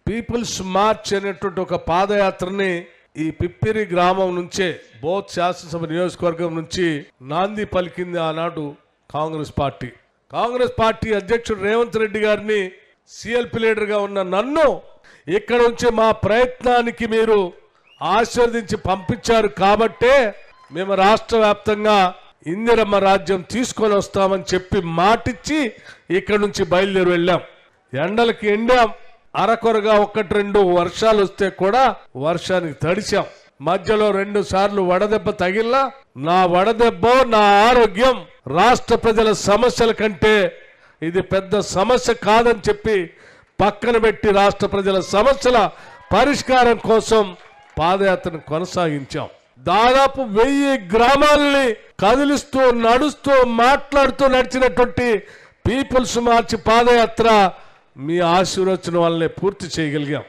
Peoples March అనేటువంటి ఒక పాదయాత్రని ఈ పిప్పిరి గ్రామం నుంచే బోత్ శాసనసభ నియోజకవర్గం నుంచి నాంది పలికింది ఆనాడు కాంగ్రెస్ పార్టీ అధ్యక్షుడు రేవంత్ రెడ్డి గారిని సిఎల్పి లీడర్గా ఉన్న నన్ను ఇక్కడ నుంచి మా ప్రయత్నానికి మీరు ఆశీర్వదించి పంపించారు కాబట్టే మేము రాష్ట్ర వ్యాప్తంగా ఇందిరమ్మ రాజ్యం తీసుకొని వస్తామని చెప్పి మాటిచ్చి ఇక్కడ నుంచి బయలుదేరి వెళ్ళాం. ఎండలకి ఎండాం, అరకొరగా 1-2 వర్షాలు వస్తే కూడా వర్షానికి తడిచాం. మధ్యలో 2 సార్లు వడదెబ్బ తగిలినా నా వడదెబ్బ నా ఆరోగ్యం రాష్ట్ర ప్రజల సమస్యల కంటే ఇది పెద్ద సమస్య కాదని చెప్పి పక్కన పెట్టి రాష్ట్ర ప్రజల సమస్యల పరిష్కారం కోసం పాదయాత్రను కొనసాగించాం. దాదాపు 1000 గ్రామాలని కదిలిస్తూ నడుస్తూ మాట్లాడుతూ నడిచినటువంటి పీపుల్స్ మార్చ్ పాదయాత్ర మీ ఆశీర్వచనం వల్లనే పూర్తి చేయగలిగాం.